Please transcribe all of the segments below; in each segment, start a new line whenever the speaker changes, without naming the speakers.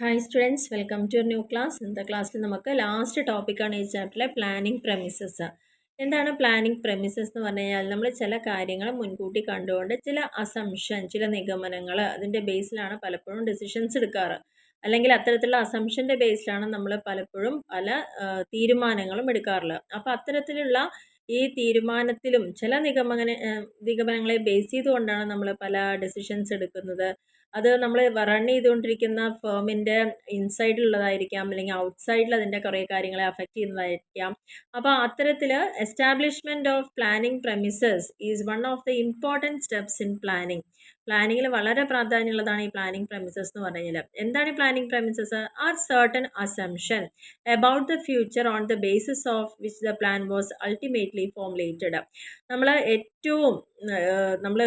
Hi students, welcome to your new class. ഇന്നത്തെ ക്ലാസ്സിൽ നമുക്ക് ലാസ്റ്റ് ടോപ്പിക്കാണ് ഈ ചാപ്റ്ററിലെ പ്ലാനിംഗ് പ്രമിസസ്. എന്താണ് പ്ലാനിംഗ് പ്രമിസസ് എന്ന് പറഞ്ഞു കഴിഞ്ഞാൽ നമ്മൾ ചില കാര്യങ്ങൾ മുൻകൂട്ടി കണ്ടുകൊണ്ട് ചില അസംഷൻ, ചില നിഗമനങ്ങൾ അതിൻ്റെ ബേസിലാണ് പലപ്പോഴും ഡിസിഷൻസ് എടുക്കാറ്. അല്ലെങ്കിൽ അത്തരത്തിലുള്ള അസംഷൻ്റെ ബേസിലാണ് നമ്മൾ പലപ്പോഴും പല തീരുമാനങ്ങളും എടുക്കാറുള്ളത്. അപ്പോൾ അത്തരത്തിലുള്ള ഈ തീരുമാനത്തിലും ചില നിഗമനങ്ങളെ ബേസ് ചെയ്തുകൊണ്ടാണ് നമ്മൾ പല ഡിസിഷൻസ് എടുക്കുന്നത്. അത് നമ്മൾ റൺ ചെയ്തുകൊണ്ടിരിക്കുന്ന ഫേമിൻ്റെ ഇൻസൈഡിലുള്ളതായിരിക്കാം, അല്ലെങ്കിൽ ഔട്ട്സൈഡിൽ അതിൻ്റെ കുറേ കാര്യങ്ങളെ അഫക്റ്റ് ചെയ്യുന്നതായിരിക്കാം. അപ്പോൾ അത്തരത്തിൽ establishment of planning premises is one of the important steps in planning. പ്ലാനിങ്ങിൽ വളരെ പ്രാധാന്യമുള്ളതാണ് ഈ പ്ലാനിംഗ് പ്രമിസസ് എന്ന് പറഞ്ഞു കഴിഞ്ഞാൽ. എന്താണ് ഈ planning premises? R certain assumption about the future on the basis of which the plan was ultimately formulated. നമ്മൾ ഏറ്റവും നമ്മൾ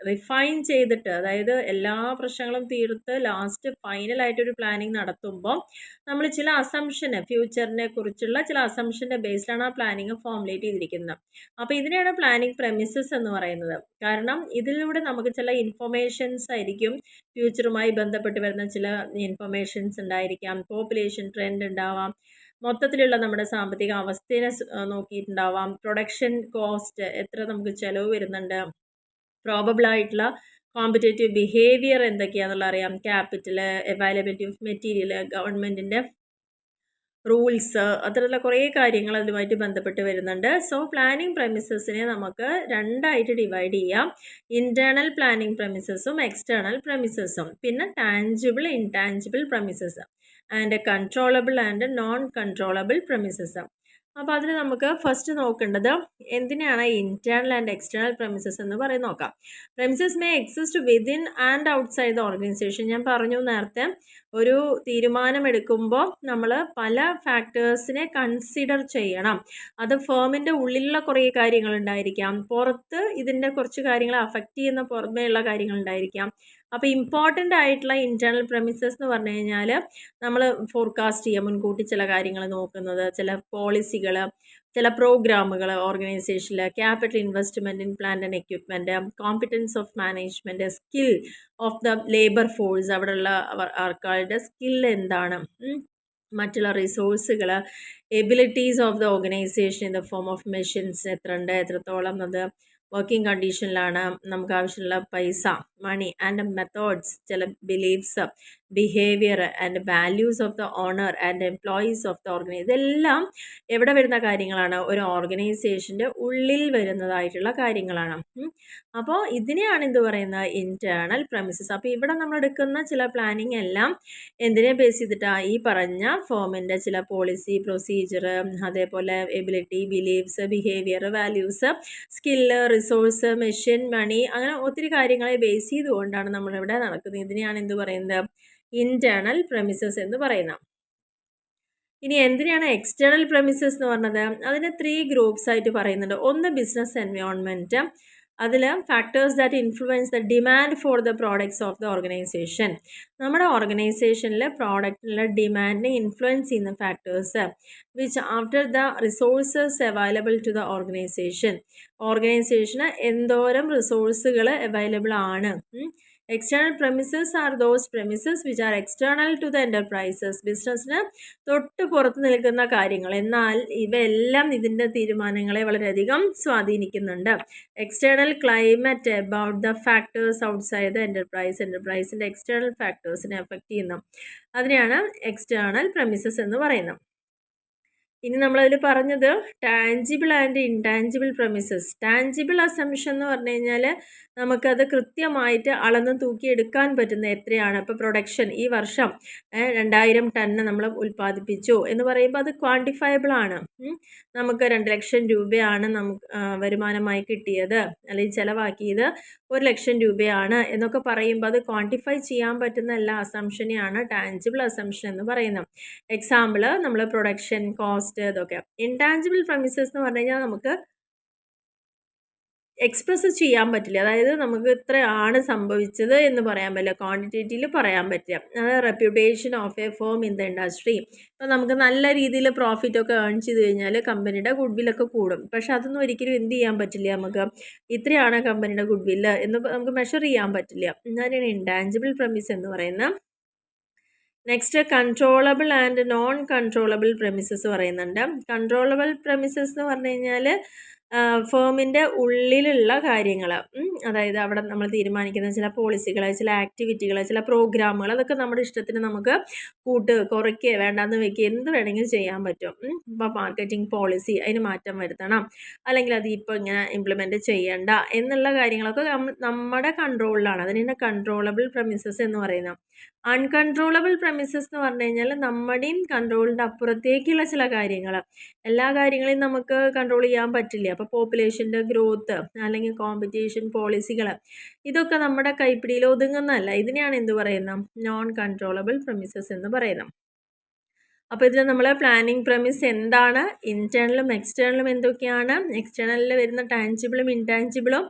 റിഫൈൻ ചെയ്തിട്ട്, അതായത് എല്ലാ പ്രശ്നങ്ങളും തീർത്ത് ലാസ്റ്റ് ഫൈനലായിട്ടൊരു പ്ലാനിങ് നടത്തുമ്പോൾ നമ്മൾ ചില അസംഷന്, ഫ്യൂച്ചറിനെ കുറിച്ചുള്ള ചില അസംഷൻ്റെ ബേസിലാണ് ആ പ്ലാനിങ് ഫോർമുലേറ്റ് ചെയ്തിരിക്കുന്നത്. അപ്പോൾ ഇതിനെയാണ് പ്ലാനിങ് പ്രമിസസ് എന്ന് പറയുന്നത്. കാരണം ഇതിലൂടെ നമുക്ക് ചില ഇൻഫർമേഷൻസ് ആയിരിക്കും, ഫ്യൂച്ചറുമായി ബന്ധപ്പെട്ട് വരുന്ന ചില ഇൻഫർമേഷൻസ് ഉണ്ടായിരിക്കാം, പോപ്പുലേഷൻ ട്രെൻഡ് ഉണ്ടാവാം, മൊത്തത്തിലുള്ള നമ്മുടെ സാമ്പത്തിക അവസ്ഥയെ നോക്കിയിട്ടുണ്ടാവാം, പ്രൊഡക്ഷൻ കോസ്റ്റ് എത്ര നമുക്ക് ചിലവ് വരുന്നുണ്ട്, പ്രോബബിൾ ആയിട്ടുള്ള കോമ്പറ്റേറ്റീവ് ബിഹേവിയർ എന്തൊക്കെയാണെന്നുള്ള അറിയാം, ക്യാപിറ്റൽ, അവൈലബിലിറ്റി ഓഫ് മെറ്റീരിയൽ, ഗവൺമെൻറ്റിൻ്റെ റൂൾസ്, അത്തരത്തിലുള്ള കുറേ കാര്യങ്ങൾ അതുമായിട്ട് ബന്ധപ്പെട്ട് വരുന്നുണ്ട്. സോ പ്ലാനിംഗ് പ്രമിസസിനെ നമുക്ക് രണ്ടായിട്ട് ഡിവൈഡ് ചെയ്യാം. ഇൻറ്റേർണൽ പ്ലാനിംഗ് പ്രമിസസും എക്സ്റ്റേണൽ പ്രമിസസും, പിന്നെ tangible intangible premises and controllable and non controllable premises. അപ്പോൾ അതിന് നമുക്ക് ഫസ്റ്റ് നോക്കേണ്ടത് എന്തിനാണ് ഇൻറ്റേർണൽ ആൻഡ് എക്സ്റ്റേണൽ പ്രമിസസ് എന്ന് പറയും നോക്കാം. Premises may exist within and outside the organisation. ഞാൻ പറഞ്ഞു നേരത്തെ, ഒരു തീരുമാനമെടുക്കുമ്പോൾ നമ്മൾ പല ഫാക്ടേഴ്സിനെ കൺസിഡർ ചെയ്യണം. അത് ഫേമിൻ്റെ ഉള്ളിലുള്ള കുറേ കാര്യങ്ങളുണ്ടായിരിക്കാം, പുറത്ത് ഇതിൻ്റെ കുറച്ച് കാര്യങ്ങളെ അഫക്റ്റ് ചെയ്യുന്ന പുറമേയുള്ള കാര്യങ്ങളുണ്ടായിരിക്കാം. അപ്പോൾ ഇമ്പോർട്ടൻ്റ് ആയിട്ടുള്ള ഇൻറ്റേർണൽ പ്രമിസസ് എന്ന് പറഞ്ഞു കഴിഞ്ഞാൽ നമ്മൾ ഫോർകാസ്റ്റ് ചെയ്യുക, മുൻകൂട്ടി ചില കാര്യങ്ങൾ നോക്കുന്നത്, ചില പോളിസികൾ, ചില പ്രോഗ്രാമുകൾ ഓർഗനൈസേഷനിൽ, capital investment in plant and equipment, competence of management, skill of the labour force, അവിടെയുള്ള ആൾക്കാരുടെ സ്കിൽ എന്താണ്, മറ്റുള്ള റിസോഴ്സുകൾ, abilities of the organisation in the form of machines എത്ര ഉണ്ട്, എത്രത്തോളം അത് വർക്കിംഗ് കണ്ടീഷനിലാണ്, നമുക്ക് ആവശ്യമുള്ള പൈസ, മണി ആൻഡ് മെത്തേഡ്സ്, ചില beliefs, behaviour and values of the owner and employees of the organisation. ഇതെല്ലാം എവിടെ വരുന്ന കാര്യങ്ങളാണ്? ഒരു ഓർഗനൈസേഷൻ്റെ ഉള്ളിൽ വരുന്നതായിട്ടുള്ള കാര്യങ്ങളാണ്. അപ്പോൾ ഇതിനെയാണ് എന്ത് പറയുന്നത്? Internal premises. അപ്പോൾ ഇവിടെ നമ്മൾ എടുക്കുന്ന ചില പ്ലാനിങ് എല്ലാം എന്തിനെ ബേസ് ചെയ്തിട്ടാണ്? ഈ പറഞ്ഞ ഫോമിൻ്റെ ചില പോളിസി, പ്രൊസീജിയർ, അതേപോലെ ability, beliefs, behaviour, values, skill, resource, machine, money, അങ്ങനെ ഒത്തിരി കാര്യങ്ങളെ ബേസ് ചെയ്തുകൊണ്ടാണ് നമ്മളിവിടെ നടക്കുന്നത്. ഇതിനെയാണ് എന്ത് പറയുന്നത്? ഇൻറ്റേർണൽ പ്രമിസസ് എന്ന് പറയുന്നത്. ഇനി എന്തിനാണ് എക്സ്റ്റേണൽ പ്രമിസസ് എന്ന് പറഞ്ഞത്? അതിന് 3 ഗ്രൂപ്പ്സ് ആയിട്ട് പറയുന്നുണ്ട്. ഒന്ന് ബിസിനസ് എൻവയോൺമെൻറ്റ്, അതിൽ factors that influence the demand for the products of the organisation. നമ്മുടെ ഓർഗനൈസേഷനിലെ പ്രോഡക്റ്റിനുള്ള ഡിമാൻഡിനെ ഇൻഫ്ലുവൻസ് ചെയ്യുന്ന factors which after the resources available to the organisation. ഓർഗനൈസേഷന് എന്തോരം റിസോഴ്സുകൾ അവൈലബിൾ ആണ്. External premises are those premises which are external to the enterprises. ബിസിനസ്സിന് തൊട്ട് പുറത്ത് നിൽക്കുന്ന കാര്യങ്ങൾ, എന്നാൽ ഇവയെല്ലാം ഇതിൻ്റെ തീരുമാനങ്ങളെ വളരെയധികം സ്വാധീനിക്കുന്നുണ്ട്. External climate about the factors outside the enterprise. എൻ്റർപ്രൈസിൻ്റെ എക്സ്റ്റേണൽ ഫാക്ടേഴ്സിനെ അഫക്റ്റ് ചെയ്യുന്നു. അതിനെയാണ് എക്സ്റ്റേണൽ പ്രമിസസ് എന്ന് പറയുന്നത്. ഇനി നമ്മളതിൽ പറഞ്ഞത് tangible and intangible premises. Tangible assumption എന്ന് പറഞ്ഞു കഴിഞ്ഞാൽ നമുക്കത് കൃത്യമായിട്ട് അളന്ന് തൂക്കിയെടുക്കാൻ പറ്റുന്ന എത്രയാണ്. ഇപ്പോൾ പ്രൊഡക്ഷൻ ഈ വർഷം 2000 ടണ്ണ് നമ്മൾ ഉൽപ്പാദിപ്പിച്ചു എന്ന് പറയുമ്പോൾ അത് ക്വാണ്ടിഫയബിൾ ആണ്. നമുക്ക് 2 ലക്ഷം രൂപയാണ് നമുക്ക് വരുമാനമായി കിട്ടിയത്, അല്ലെങ്കിൽ ചിലവാക്കിയത് 1 ലക്ഷം രൂപയാണ് എന്നൊക്കെ പറയുമ്പോൾ അത് ക്വാണ്ടിഫൈ ചെയ്യാൻ പറ്റുന്ന എല്ലാ അസംഷനെയാണ് ടാഞ്ചിബിൾ അസംഷൻ എന്ന് പറയുന്നത്. എക്സാമ്പിൾ നമ്മൾ പ്രൊഡക്ഷൻ കോസ്റ്റ്, ഇതൊക്കെ. ഇൻടാഞ്ചിബിൾ പ്രമിസസ് എന്ന് പറഞ്ഞു കഴിഞ്ഞാൽ നമുക്ക് എക്സ്പ്രസ് ചെയ്യാൻ പറ്റില്ല. അതായത് നമുക്ക് ഇത്രയാണ് സംഭവിച്ചത് എന്ന് പറയാൻ പറ്റില്ല, ക്വാണ്ടിറ്റേറ്റീവിൽ പറയാൻ പറ്റില്ല. അതായത് reputation of A firm in the industry. ഇപ്പോൾ നമുക്ക് നല്ല രീതിയിൽ പ്രോഫിറ്റൊക്കെ ഏൺ ചെയ്ത് കഴിഞ്ഞാൽ കമ്പനിയുടെ ഗുഡ് വില്ലൊക്കെ കൂടും. പക്ഷെ അതൊന്നും ഒരിക്കലും എന്ത് ചെയ്യാൻ പറ്റില്ല, നമുക്ക് ഇത്രയാണ് കമ്പനിയുടെ ഗുഡ് വില്ല് എന്ന് നമുക്ക് മെഷർ ചെയ്യാൻ പറ്റില്ല. അതിനാണ് ഇൻടാഞ്ചിബിൾ പ്രമിസ് എന്ന് പറയുന്നത്. Next controllable and non controllable premises പറയുന്നുണ്ട്. കൺട്രോളബിൾ പ്രെമിസസ് എന്ന് പറഞ്ഞു കഴിഞ്ഞാൽ ഫേമിൻ്റെ ഉള്ളിലുള്ള കാര്യങ്ങൾ, അതായത് അവിടെ നമ്മൾ തീരുമാനിക്കുന്ന ചില പോളിസികൾ, ചില ആക്ടിവിറ്റികൾ, ചില പ്രോഗ്രാമുകൾ, അതൊക്കെ നമ്മുടെ ഇഷ്ടത്തിന് നമുക്ക് കുറയ്ക്കുക, വേണ്ടാന്ന് വെക്കുക, എന്ത് വേണമെങ്കിലും ചെയ്യാൻ പറ്റും. ഇപ്പോൾ മാർക്കറ്റിംഗ് പോളിസി അതിന് മാറ്റം വരുത്തണം, അല്ലെങ്കിൽ അത് ഇപ്പോൾ ഇങ്ങനെ ഇംപ്ലിമെൻറ്റ് ചെയ്യണ്ട എന്നുള്ള കാര്യങ്ങളൊക്കെ നമ്മുടെ കൺട്രോളിലാണ്. അതിനാണ് കൺട്രോളബിൾ പ്രെമിസസ് എന്ന് പറയുന്നത്. അൺകൺട്രോളബിൾ പ്രെമിസസ് എന്ന് പറഞ്ഞു കഴിഞ്ഞാൽ നമ്മുടെയും കൺട്രോളിൻ്റെ അപ്പുറത്തേക്കുള്ള ചില കാര്യങ്ങൾ, എല്ലാ കാര്യങ്ങളെയും നമുക്ക് കൺട്രോൾ ചെയ്യാൻ പറ്റില്ല. അപ്പോൾ പോപ്പുലേഷൻ്റെ ഗ്രോത്ത് അല്ലെങ്കിൽ കോമ്പറ്റീഷൻ പോളിസികൾ, ഇതൊക്കെ നമ്മുടെ കൈപ്പിടിയിൽ ഒതുങ്ങുന്നതല്ല. ഇതിനെയാണ് എന്ത് പറയുന്നത്? നോൺ കൺട്രോളബിൾ പ്രെമിസസ് എന്ന് പറയുന്നത്. അപ്പോൾ ഇതിൽ നമ്മൾ പ്ലാനിങ് പ്രെമിസ് എന്താണ്, ഇൻറ്റേർണലും എക്സ്റ്റേണലും എന്തൊക്കെയാണ്, എക്സ്റ്റേണലിൽ വരുന്ന ടാഞ്ചിബിളും ഇൻടാഞ്ചിബിളും,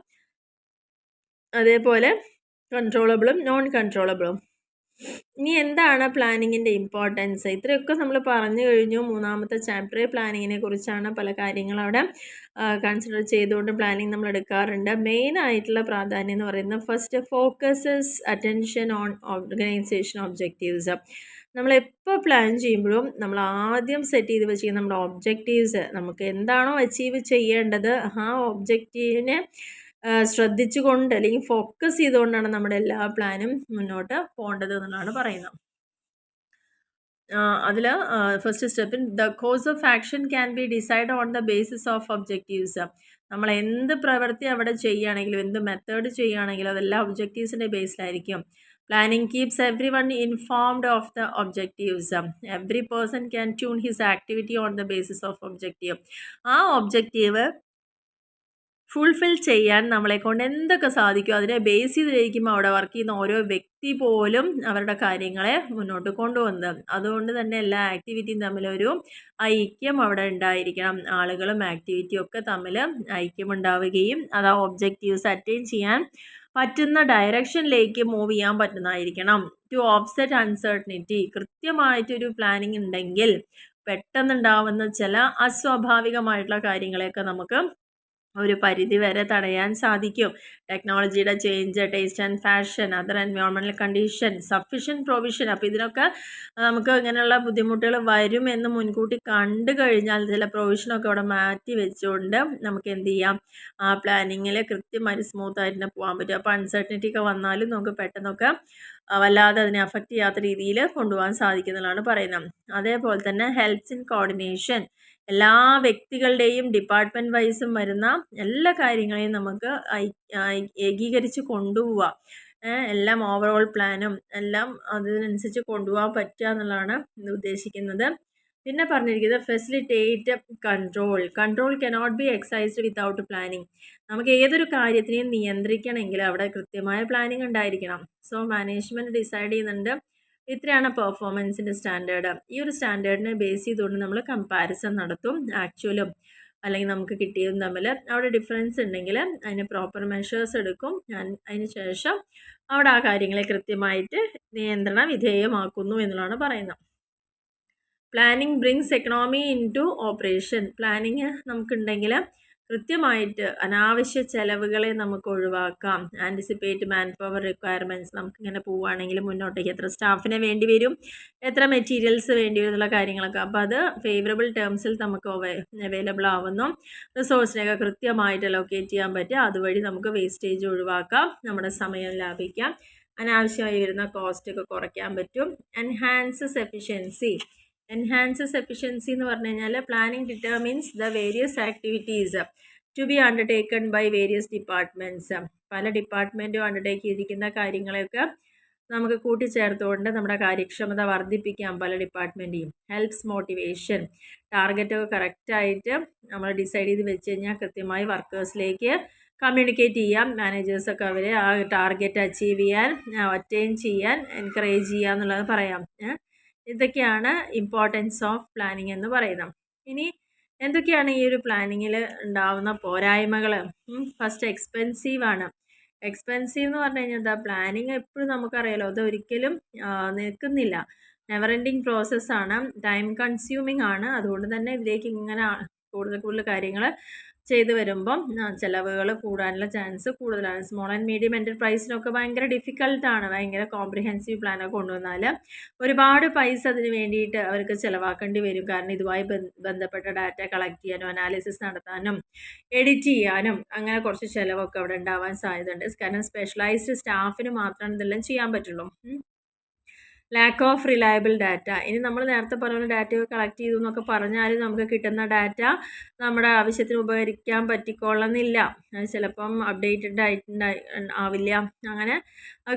അതേപോലെ കൺട്രോളബിളും നോൺ കൺട്രോളബിളും. ഇനി എന്താണ് പ്ലാനിങ്ങിൻ്റെ ഇമ്പോർട്ടൻസ്? ഇത്രയൊക്കെ നമ്മൾ പറഞ്ഞു കഴിഞ്ഞു. മൂന്നാമത്തെ ചാപ്റ്ററിൽ പ്ലാനിങ്ങിനെ കുറിച്ചാണ് പല കാര്യങ്ങളും അവിടെ കൺസിഡർ ചെയ്തുകൊണ്ട് പ്ലാനിങ് നമ്മൾ എടുക്കാറുണ്ട്. മെയിൻ ആയിട്ടുള്ള പ്രാധാന്യം എന്ന് പറയുന്നത് first focuses attention on organisation objectives. നമ്മളെപ്പോൾ പ്ലാൻ ചെയ്യുമ്പോഴും നമ്മൾ ആദ്യം സെറ്റ് ചെയ്ത് വെച്ചിരിക്കുന്ന നമ്മുടെ ഒബ്ജക്റ്റീവ്സ്, നമുക്ക് എന്താണോ അച്ചീവ് ചെയ്യേണ്ടത് ആ ഒബ്ജക്റ്റീവിനെ ശ്രദ്ധിച്ചുകൊണ്ട് അല്ലെങ്കിൽ ഫോക്കസ് ചെയ്തുകൊണ്ടാണ് നമ്മുടെ എല്ലാ പ്ലാനും മുന്നോട്ട് പോകേണ്ടത് എന്നുള്ളതാണ് പറയുന്നത്. അതിൽ ഫസ്റ്റ് സ്റ്റെപ്പിൽ the course of action can be decide on the basis of objectives. നമ്മൾ എന്ത് പ്രവൃത്തി അവിടെ ചെയ്യുകയാണെങ്കിലും എന്ത് മെത്തേഡ് ചെയ്യുകയാണെങ്കിലും അതെല്ലാം ഒബ്ജക്റ്റീവ്സിൻ്റെ ബേസിലായിരിക്കും. Planning keeps every one informed of the objectives. Every person can tune his activity on the basis of objective. ആ ഒബ്ജക്റ്റീവ് ഫുൾഫിൽ ചെയ്യാൻ നമ്മളെ കൊണ്ട് എന്തൊക്കെ സാധിക്കും അതിനെ ബേസ് ചെയ്തിരിക്കുമ്പോൾ അവിടെ വർക്ക് ചെയ്യുന്ന ഓരോ വ്യക്തി പോലും അവരുടെ കാര്യങ്ങളെ മുന്നോട്ട് കൊണ്ടുവന്നത്. അതുകൊണ്ട് തന്നെ എല്ലാ ആക്ടിവിറ്റിയും തമ്മിലൊരു ഐക്യം അവിടെ ഉണ്ടായിരിക്കണം. ആളുകളും ആക്ടിവിറ്റിയും ഒക്കെ തമ്മിൽ ഐക്യമുണ്ടാവുകയും അത് ആ ഒബ്ജക്റ്റീവ്സ് അറ്റൈൻ ചെയ്യാൻ പറ്റുന്ന ഡയറക്ഷനിലേക്ക് മൂവ് ചെയ്യാൻ പറ്റുന്നതായിരിക്കണം. To offset uncertainty. കൃത്യമായിട്ടൊരു പ്ലാനിങ് ഉണ്ടെങ്കിൽ പെട്ടെന്നുണ്ടാവുന്ന ചില അസ്വാഭാവികമായിട്ടുള്ള കാര്യങ്ങളെയൊക്കെ നമുക്ക് ഒരു പരിധി വരെ തടയാൻ സാധിക്കും. ടെക്നോളജിയുടെ change, taste and fashion, other environmental condition, sufficient provision. അപ്പോൾ ഇതിനൊക്കെ നമുക്ക് ഇങ്ങനെയുള്ള ബുദ്ധിമുട്ടുകൾ വരുമെന്ന് മുൻകൂട്ടി കണ്ടു കഴിഞ്ഞാൽ ചില പ്രൊവിഷനൊക്കെ അവിടെ മാറ്റി വെച്ചുകൊണ്ട് നമുക്ക് എന്ത് ചെയ്യാം, ആ പ്ലാനിങ്ങിൽ കൃത്യമായി സ്മൂത്തായിട്ട് തന്നെ പോകാൻ പറ്റും. അപ്പോൾ അൺസർട്ടനിറ്റി ഒക്കെ വന്നാലും നമുക്ക് പെട്ടെന്നൊക്കെ വല്ലാതെ അതിനെ അഫക്റ്റ് ചെയ്യാത്ത രീതിയിൽ കൊണ്ടുപോകാൻ സാധിക്കുന്നതാണ് പറയുന്നത്. അതേപോലെ തന്നെ ഹെൽപ്സ് ഇൻ കോർഡിനേഷൻ. എല്ലാ വ്യക്തികളുടെയും ഡിപ്പാർട്ട്മെൻറ്റ് വൈസും വരുന്ന എല്ലാ കാര്യങ്ങളെയും നമുക്ക് ഏകീകരിച്ച് കൊണ്ടുപോവാം. എല്ലാം ഓവറോൾ പ്ലാനും എല്ലാം അതിനനുസരിച്ച് കൊണ്ടുപോകാൻ പറ്റുക എന്നുള്ളതാണ് ഇത് ഉദ്ദേശിക്കുന്നത്. പിന്നെ പറഞ്ഞിരിക്കുന്നത് facilitate control. Control cannot be excised without planning. നമുക്ക് ഏതൊരു കാര്യത്തിനെയും നിയന്ത്രിക്കണമെങ്കിൽ അവിടെ കൃത്യമായ പ്ലാനിങ് ഉണ്ടായിരിക്കണം. സോ മാനേജ്മെൻറ്റ് ഡിസൈഡ് ചെയ്യുന്നുണ്ട് ഇത്രയാണ് പെർഫോമൻസിൻ്റെ സ്റ്റാൻഡേർഡ്. ഈ ഒരു സ്റ്റാൻഡേർഡിനെ ബേസ് ചെയ്തുകൊണ്ട് നമ്മൾ കമ്പാരിസൺ നടത്തും. ആക്ച്വലും അല്ലെങ്കിൽ നമുക്ക് കിട്ടിയതും തമ്മിൽ അവിടെ ഡിഫറൻസ് ഉണ്ടെങ്കിൽ അതിന് പ്രോപ്പർ മെഷേഴ്സ് എടുക്കും. അതിന് ശേഷം അവിടെ ആ കാര്യങ്ങളെ കൃത്യമായിട്ട് നിയന്ത്രണ വിധേയമാക്കുന്നു എന്നുള്ളതാണ് പറയുന്നത്. Planning brings economy into operation. Planning നമുക്കുണ്ടെങ്കിൽ കൃത്യമായിട്ട് അനാവശ്യ ചെലവുകളെ നമുക്ക് ഒഴിവാക്കാം. Anticipate manpower requirements. നമുക്കിങ്ങനെ പോവുകയാണെങ്കിൽ മുന്നോട്ടേക്ക് എത്ര സ്റ്റാഫിനെ വേണ്ടി വരും, എത്ര മെറ്റീരിയൽസ് വേണ്ടി വരും എന്നുള്ള കാര്യങ്ങളൊക്കെ. അപ്പോൾ അത് ഫേവറബിൾ ടേംസിൽ നമുക്ക് അവൈലബിൾ ആവുന്നു. റിസോഴ്സിനെയൊക്കെ കൃത്യമായിട്ട് ലൊക്കേറ്റ് ചെയ്യാൻ പറ്റുക. അതുവഴി നമുക്ക് വേസ്റ്റേജ് ഒഴിവാക്കാം, നമ്മുടെ സമയം ലാഭിക്കാം, അനാവശ്യമായി വരുന്ന കോസ്റ്റൊക്കെ കുറയ്ക്കാൻ പറ്റും. Enhances efficiency. എൻഹാൻസസ് എഫിഷ്യൻസി എന്ന് പറഞ്ഞു കഴിഞ്ഞാൽ planning determines the various activities to be undertaken by various departments. പല ഡിപ്പാർട്ട്മെൻറ്റും അണ്ടർടേക്ക് ചെയ്തിരിക്കുന്ന കാര്യങ്ങളെയൊക്കെ നമുക്ക് കൂട്ടിച്ചേർത്തുകൊണ്ട് നമ്മുടെ കാര്യക്ഷമത വർദ്ധിപ്പിക്കാം പല ഡിപ്പാർട്ട്മെൻറ്റെയും. Helps motivation. ടാർഗറ്റൊക്കെ കറക്റ്റായിട്ട് നമ്മൾ ഡിസൈഡ് ചെയ്ത് വെച്ച് കഴിഞ്ഞാൽ കൃത്യമായി വർക്കേഴ്സിലേക്ക് കമ്മ്യൂണിക്കേറ്റ് ചെയ്യാം. മാനേജേഴ്സൊക്കെ അവരെ ആ ടാർഗറ്റ് അച്ചീവ് ചെയ്യാൻ അറ്റൈൻ ചെയ്യാൻ എൻകറേജ് ചെയ്യുക എന്നുള്ളത് പറയാം. ഇതൊക്കെയാണ് ഇമ്പോർട്ടൻസ് ഓഫ് പ്ലാനിങ് എന്ന് പറയുന്നത്. ഇനി എന്തൊക്കെയാണ് ഈ ഒരു പ്ലാനിങ്ങിൽ ഉണ്ടാവുന്ന പോരായ്മകൾ? ഫസ്റ്റ് എക്സ്പെൻസീവ് ആണ്. എക്സ്പെൻസീവ് എന്ന് പറഞ്ഞു കഴിഞ്ഞാൽ എന്താ, പ്ലാനിങ് എപ്പോഴും നമുക്കറിയാലോ അതൊരിക്കലും നിൽക്കുന്നില്ല. നെവർ എൻഡിങ് പ്രോസസ്സാണ്, ടൈം കൺസ്യൂമിങ് ആണ്. അതുകൊണ്ട് തന്നെ ഇതിലേക്ക് ഇങ്ങനെ കൂടുതൽ കാര്യങ്ങൾ ചെയ്ത് വരുമ്പം ചിലവുകൾ കൂടാനുള്ള ചാൻസ് കൂടുതലാണ്. സ്മോൾ ആൻഡ് മീഡിയം എൻ്റർപ്രൈസിനൊക്കെ ഭയങ്കര ഡിഫിക്കൽട്ടാണ്. ഭയങ്കര കോംപ്രിഹെൻസീവ് പ്ലാനൊക്കെ കൊണ്ടുവന്നാൽ ഒരുപാട് പൈസ അതിന് വേണ്ടിയിട്ട് അവർക്ക് ചിലവാക്കേണ്ടി വരും. കാരണം ഇതുമായി ബന്ധപ്പെട്ട ഡാറ്റ കളക്ട് ചെയ്യാനും അനാലിസിസ് നടത്താനും എഡിറ്റ് ചെയ്യാനും അങ്ങനെ കുറച്ച് ചിലവൊക്കെ അവിടെ ഉണ്ടാവാൻ സാധ്യതയുണ്ട്. കാരണം സ്പെഷ്യലൈസ്ഡ് സ്റ്റാഫിന് മാത്രമാണ് ഇതെല്ലാം ചെയ്യാൻ പറ്റുള്ളൂ. Lack of reliable data. ഇനി നമ്മൾ നേരത്തെ പറഞ്ഞ ഡാറ്റയൊക്കെ കളക്ട് ചെയ്തു എന്നൊക്കെ പറഞ്ഞാലും നമുക്ക് കിട്ടുന്ന ഡാറ്റ നമ്മുടെ ആവശ്യത്തിന് ഉപകരിക്കാൻ പറ്റിക്കൊള്ളുന്നില്ല. അത് ചിലപ്പം അപ്ഡേറ്റഡ് ആവില്ല. അങ്ങനെ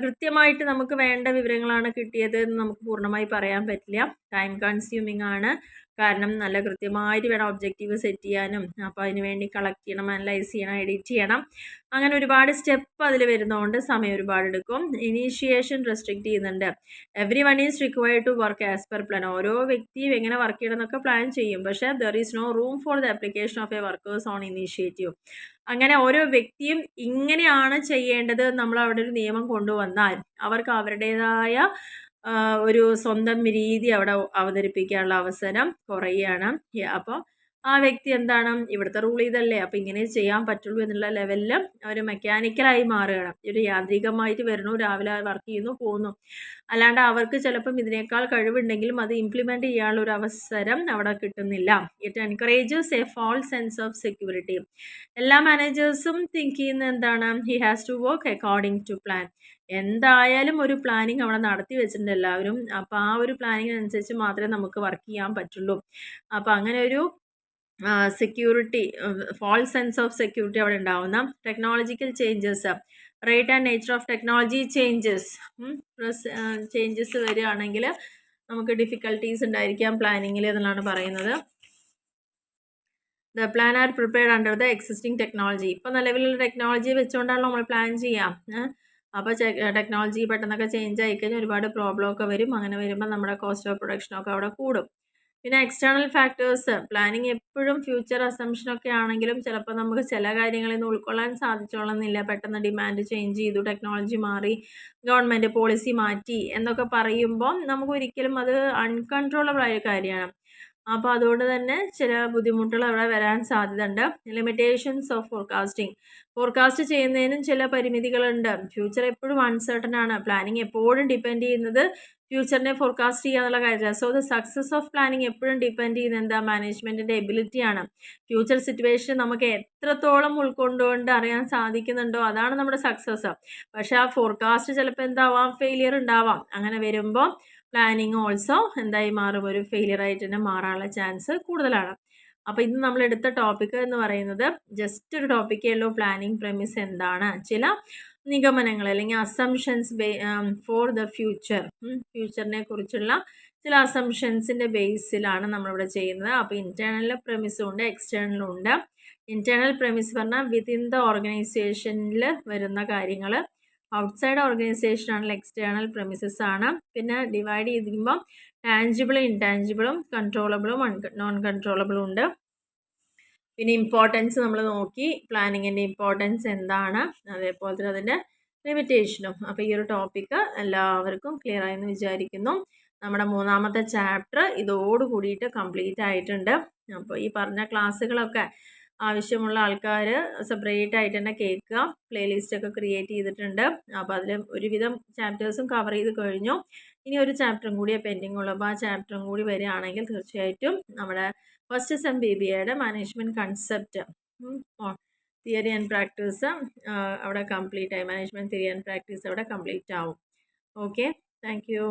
കൃത്യമായിട്ട് നമുക്ക് വേണ്ട വിവരങ്ങളാണ് കിട്ടിയത് എന്ന് നമുക്ക് പൂർണ്ണമായി പറയാൻ പറ്റില്ല. ടൈം കൺസ്യൂമിംഗ് ആണ്. കാരണം നല്ല കൃത്യമായിട്ട് വേണം ഒബ്ജക്റ്റീവ് സെറ്റ് ചെയ്യാനും. അപ്പോൾ അതിന് വേണ്ടി കളക്ട് ചെയ്യണം, അനലൈസ് ചെയ്യണം, എഡിറ്റ് ചെയ്യണം. അങ്ങനെ ഒരുപാട് സ്റ്റെപ്പ് അതിൽ വരുന്നതുകൊണ്ട് സമയം ഒരുപാട് എടുക്കും. ഇനീഷ്യേഷൻ റെസ്ട്രിക്റ്റ് ചെയ്യുന്നുണ്ട്. Everyone is required to work as per plan. ഓരോ വ്യക്തിയും എങ്ങനെ വർക്ക് ചെയ്യണം എന്നൊക്കെ പ്ലാൻ ചെയ്യും. പക്ഷേ there is no room for the application of a workers on initiative. അങ്ങനെ ഓരോ വ്യക്തിയും ഇങ്ങനെയാണ് ചെയ്യേണ്ടത് നമ്മൾ അവിടെ ഒരു നിയമം കൊണ്ടുവന്നാൽ അവർക്ക് അവരുടേതായ ഒരു സ്വന്തം രീതി അവിടെ അവതരിപ്പിക്കാനുള്ള അവസരം കുറയുകയാണ്. അപ്പോൾ ആ വ്യക്തി എന്താണ്, ഇവിടുത്തെ റൂൾ ഇതല്ലേ, അപ്പോൾ ഇങ്ങനെ ചെയ്യാൻ പറ്റുള്ളൂ എന്നുള്ള ലെവലിൽ അവർ മെക്കാനിക്കലായി മാറുകയാണ്. ഒരു യാന്ത്രികമായിട്ട് വരുന്നു, രാവിലെ വർക്ക് ചെയ്യുന്നു, പോകുന്നു. അല്ലാണ്ട് അവർക്ക് ചിലപ്പം ഇതിനേക്കാൾ കഴിവുണ്ടെങ്കിലും അത് ഇംപ്ലിമെൻറ്റ് ചെയ്യാനുള്ള ഒരു അവസരം അവിടെ കിട്ടുന്നില്ല. It encourages a false sense of security. എല്ലാ മാനേജേഴ്സും തിങ്ക് ചെയ്യുന്ന എന്താണ്, he has to work according to plan. എന്തായാലും ഒരു പ്ലാനിങ് അവിടെ നടത്തി വെച്ചിട്ടുണ്ട് എല്ലാവരും. അപ്പോൾ ആ ഒരു പ്ലാനിങ്ങിനനുസരിച്ച് മാത്രമേ നമുക്ക് വർക്ക് ചെയ്യാൻ പറ്റുള്ളൂ. അപ്പോൾ അങ്ങനെ ഒരു security, false sense of security അവിടെ ഉണ്ടാവുന്ന technological changes, rate and nature of technology changes വരികയാണെങ്കിൽ നമുക്ക് ഡിഫിക്കൽട്ടീസ് ഉണ്ടായിരിക്കാം പ്ലാനിങ്ങിൽ എന്നുള്ളതാണ് പറയുന്നത്. The plan are prepared under the existing technology. ഇപ്പോൾ നിലവിലുള്ള ടെക്നോളജി വെച്ചുകൊണ്ടാണ് നമ്മൾ പ്ലാൻ ചെയ്യാം. അപ്പോൾ ടെക്നോളജി പെട്ടെന്നൊക്കെ ചേഞ്ച് ആയിക്കഴിഞ്ഞാൽ ഒരുപാട് പ്രോബ്ലം ഒക്കെ വരും. അങ്ങനെ വരുമ്പോൾ നമ്മുടെ കോസ്റ്റ് ഓഫ് പ്രൊഡക്ഷനൊക്കെ അവിടെ കൂടും. പിന്നെ എക്സ്റ്റേണൽ ഫാക്ടേഴ്സ്. പ്ലാനിങ് എപ്പോഴും ഫ്യൂച്ചർ അസംഷനൊക്കെ ആണെങ്കിലും ചിലപ്പോൾ നമുക്ക് ചില കാര്യങ്ങളിൽ നിന്ന് ഉൾക്കൊള്ളാൻ സാധിച്ചോളുന്നില്ല. പെട്ടെന്ന് ഡിമാൻഡ് ചേഞ്ച് ചെയ്തു, ടെക്നോളജി മാറി, ഗവൺമെൻറ് പോളിസി മാറ്റി എന്നൊക്കെ പറയുമ്പോൾ നമുക്ക് ഒരിക്കലും അത് അൺകൺട്രോളബിൾ ആയ കാര്യമാണ്. അപ്പോൾ അതുകൊണ്ട് തന്നെ ചില ബുദ്ധിമുട്ടുകൾ അവിടെ വരാൻ സാധ്യതയുണ്ട്. ലിമിറ്റേഷൻസ് ഓഫ് ഫോർകാസ്റ്റ് ചെയ്യുന്നതിനും ചില പരിമിതികളുണ്ട്. ഫ്യൂച്ചർ എപ്പോഴും അൺസർട്ടൺ ആണ്. പ്ലാനിങ് എപ്പോഴും ഡിപ്പെൻഡ് ചെയ്യുന്നത് ഫ്യൂച്ചറിനെ ഫോർകാസ്റ്റ് ചെയ്യുക എന്നുള്ള കാര്യത്തിലാണ്. So the success of planning എപ്പോഴും ഡിപ്പെൻഡ് ചെയ്യുന്നത് എന്താ, മാനേജ്മെൻറ്റിൻ്റെ എബിലിറ്റിയാണ്. ഫ്യൂച്ചർ സിറ്റുവേഷൻ നമുക്ക് എത്രത്തോളം ഉൾക്കൊണ്ടുകൊണ്ട് അറിയാൻ സാധിക്കുന്നുണ്ടോ അതാണ് നമ്മുടെ സക്സസ്. പക്ഷേ ആ ഫോർകാസ്റ്റ് ചിലപ്പോൾ എന്താവാം, ഫെയിലിയർ ഉണ്ടാവാം. അങ്ങനെ വരുമ്പോൾ പ്ലാനിങ് ഓൾസോ എന്തായി മാറും, ഒരു ഫെയിലിയർ ആയിട്ട് തന്നെ മാറാനുള്ള ചാൻസ് കൂടുതലാണ്. അപ്പോൾ ഇന്ന് നമ്മൾ എടുത്ത ടോപ്പിക്ക് എന്ന് പറയുന്നത് ജസ്റ്റ് ഒരു ടോപ്പിക്കേ ഉള്ളൂ. പ്ലാനിങ് പ്രെമിസ് എന്താണ്, ചില നിഗമനങ്ങൾ അല്ലെങ്കിൽ അസംഷൻസ് ഫോർ ദ ഫ്യൂച്ചറിനെ കുറിച്ചുള്ള ചില അസംഷൻസിൻ്റെ ബേസിലാണ് നമ്മളിവിടെ ചെയ്യുന്നത്. അപ്പോൾ ഇൻറ്റേർണൽ പ്രെമിസും ഉണ്ട്, എക്സ്റ്റേണലും ഉണ്ട്. ഇൻറ്റേർണൽ പ്രെമിസ് പറഞ്ഞാൽ വിത്തിൻ ദ ഓർഗനൈസേഷനിൽ വരുന്ന കാര്യങ്ങൾ. ഔട്ട്സൈഡ് ഓർഗനൈസേഷൻ ആണെങ്കിൽ എക്സ്റ്റേണൽ പ്രെമിസസ് ആണ്. പിന്നെ ഡിവൈഡ് ചെയ്തിരിക്കുമ്പോൾ ടാഞ്ചിബിളും ഇൻടാഞ്ചിബിളും കൺട്രോളബിളും നോൺ കൺട്രോളബിളും ഉണ്ട്. പിന്നെ ഇമ്പോർട്ടൻസ് നമ്മൾ നോക്കി, പ്ലാനിങ്ങിൻ്റെ ഇമ്പോർട്ടൻസ് എന്താണ്, അതേപോലെ തന്നെ അതിൻ്റെ ലിമിറ്റേഷനും. അപ്പോൾ ഈ ഒരു ടോപ്പിക്ക് എല്ലാവർക്കും ക്ലിയർ ആയെന്ന് വിചാരിക്കുന്നു. നമ്മുടെ 3ാമത്തെ ചാപ്റ്റർ ഇതോടുകൂടിയിട്ട് കംപ്ലീറ്റ് ആയിട്ടുണ്ട്. അപ്പോൾ ഈ പറഞ്ഞ ക്ലാസ്സുകളൊക്കെ ആവശ്യമുള്ള ആൾക്കാർ സെപ്പറേറ്റ് ആയിട്ട് തന്നെ കേൾക്കുക. പ്ലേലിസ്റ്റൊക്കെ ക്രിയേറ്റ് ചെയ്തിട്ടുണ്ട്. അപ്പോൾ അതിൽ ഒരുവിധം ചാപ്റ്റേഴ്സും കവർ ചെയ്ത് കഴിഞ്ഞു. ഇനി ഒരു ചാപ്റ്ററും കൂടി പെൻഡിങ് ഉള്ളൂ. അപ്പോൾ ആ ചാപ്റ്ററും കൂടി വരികയാണെങ്കിൽ തീർച്ചയായിട്ടും നമ്മുടെ ഫസ്റ്റ് സെം BBAയുടെ management concept, theory and practice അവിടെ കംപ്ലീറ്റ് ആയി. മാനേജ്മെൻറ്റ് തിയറി ആൻഡ് പ്രാക്ടീസ് അവിടെ കംപ്ലീറ്റ് ആവും. Okay, thank U.